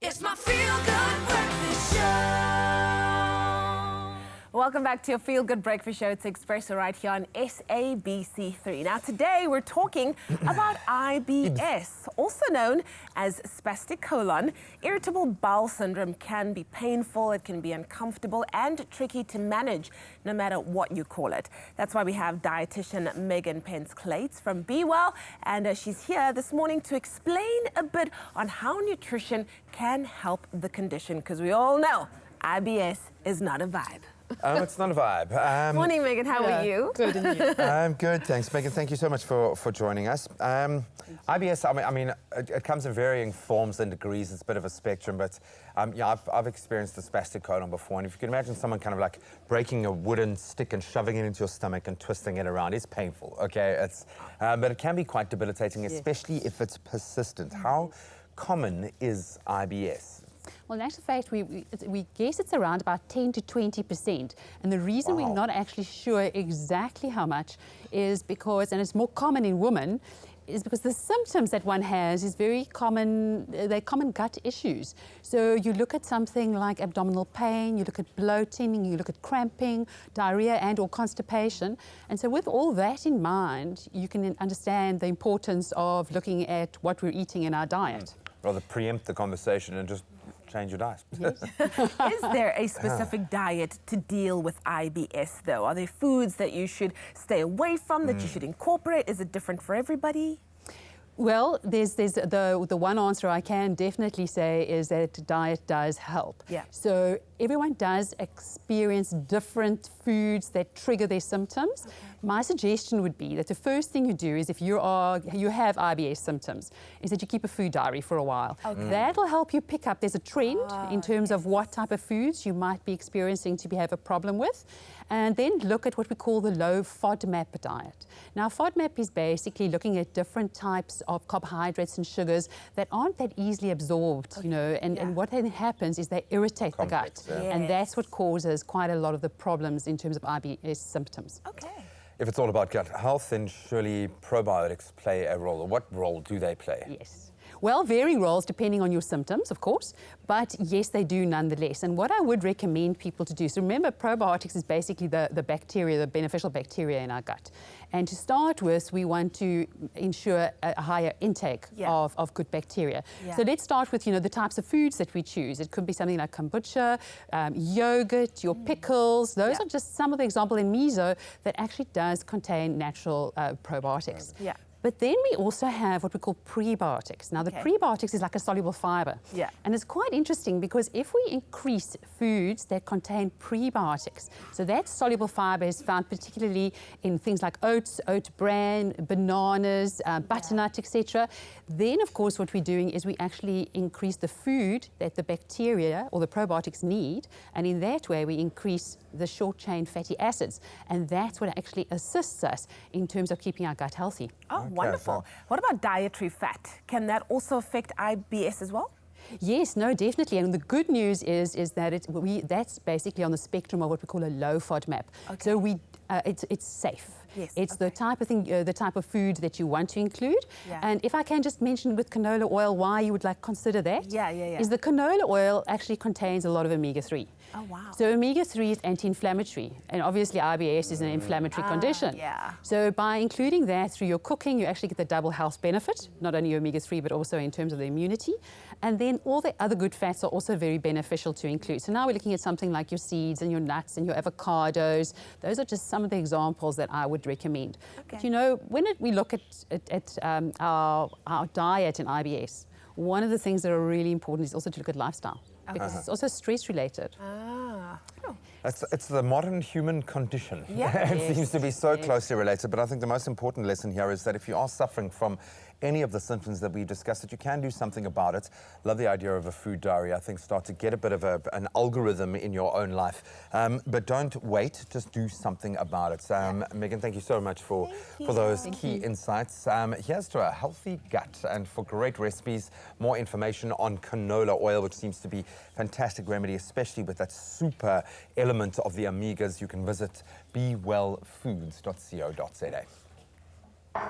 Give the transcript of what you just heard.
It's my feel-good breakfast show. Welcome back to your Feel Good Breakfast Show. It's Expresso right here on SABC3. Now today we're talking about IBS, also known as spastic colon. Irritable bowel syndrome can be painful, it can be uncomfortable and tricky to manage no matter what you call it. That's why we have dietitian Megan Pentz-Kluyts from Be Well, and she's here this morning to explain a bit on how nutrition can help the condition, because we all know IBS is not a vibe. It's not a vibe. Morning, Megan. How are you? Good, and you? I'm good, thanks, Megan. Thank you so much for joining us. IBS, it comes in varying forms and degrees. It's a bit of a spectrum, but yeah, I've experienced the spastic colon before, and if you can imagine someone kind of like breaking a wooden stick and shoving it into your stomach and twisting it around, it's painful, okay? But it can be quite debilitating, especially if it's persistent. How common is IBS? Well, in actual fact, we guess it's around about 10 to 20%. And the reason we're not actually sure exactly how much is because, and it's more common in women, is because the symptoms that one has is very common, they're common gut issues. So you look at something like abdominal pain, you look at bloating, you look at cramping, diarrhea and or constipation. And so with all that in mind, you can understand the importance of looking at what we're eating in our diet. Rather preempt the conversation and just change your diet. Yes. Is there a specific diet to deal with IBS, though? Are there foods that you should stay away from, that you should incorporate? Is it different for everybody? Well, there's the one answer I can definitely say is that diet does help. Yeah. So everyone does experience different foods that trigger their symptoms. Okay. My suggestion would be that the first thing you do is if you have IBS symptoms, is that you keep a food diary for a while. Okay. That'll help you pick up, there's a trend in terms of what type of foods you might be experiencing to have a problem with. And then look at what we call the low FODMAP diet. Now, FODMAP is basically looking at different types of carbohydrates and sugars that aren't that easily absorbed, you know, and what then happens is they irritate the gut. Yeah. Yes. And that's what causes quite a lot of the problems in terms of IBS symptoms. Okay. If it's all about gut health, then surely probiotics play a role. What role do they play? Yes. Well, varying roles depending on your symptoms, of course, but yes, they do nonetheless. And what I would recommend people to do, so remember, probiotics is basically the bacteria, the beneficial bacteria in our gut. And to start with, we want to ensure a higher intake of good bacteria. Yeah. So let's start with, you know, the types of foods that we choose. It could be something like kombucha, yogurt, your pickles. Those are just some of the examples in miso that actually does contain natural probiotics. Yeah. But then we also have what we call prebiotics. Now, the prebiotics is like a soluble fiber. Yeah. And it's quite interesting because if we increase foods that contain prebiotics, so that soluble fiber is found particularly in things like oats, oat bran, bananas, butternut, etc. Then, of course, what we're doing is we actually increase the food that the bacteria or the probiotics need, and in that way we increase the short-chain fatty acids. And that's what actually assists us in terms of keeping our gut healthy. Oh, wonderful. What about dietary fat? Can that also affect IBS as well? Yes, no, definitely. And the good news is that that's basically on the spectrum of what we call a low FODMAP. Okay. So it's safe. Yes, it's the type of thing, the type of food that you want to include. Yeah. And if I can just mention with canola oil why you would like consider that. Is the canola oil actually contains a lot of omega-3. Oh, wow. So omega-3 is anti-inflammatory, and obviously IBS is an inflammatory condition. Yeah. So by including that through your cooking, you actually get the double health benefit, not only omega-3 but also in terms of the immunity. And then all the other good fats are also very beneficial to include. So now we're looking at something like your seeds and your nuts and your avocados. Those are just some of the examples that I would recommend. Okay. But you know, when we look at our diet in IBS, one of the things that are really important is also to look at lifestyle. Because it's also stress-related. It's the modern human condition. Yeah. It seems to be so closely related, but I think the most important lesson here is that if you are suffering from any of the symptoms that we discussed, that you can do something about it. Love the idea of a food diary. I think start to get a bit of an algorithm in your own life. But don't wait, just do something about it. Megan, thank you so much for those key insights. Here's to a healthy gut, and for great recipes, more information on canola oil, which seems to be a fantastic remedy, especially with that super element of the omegas. You can visit bewellfoods.co.za.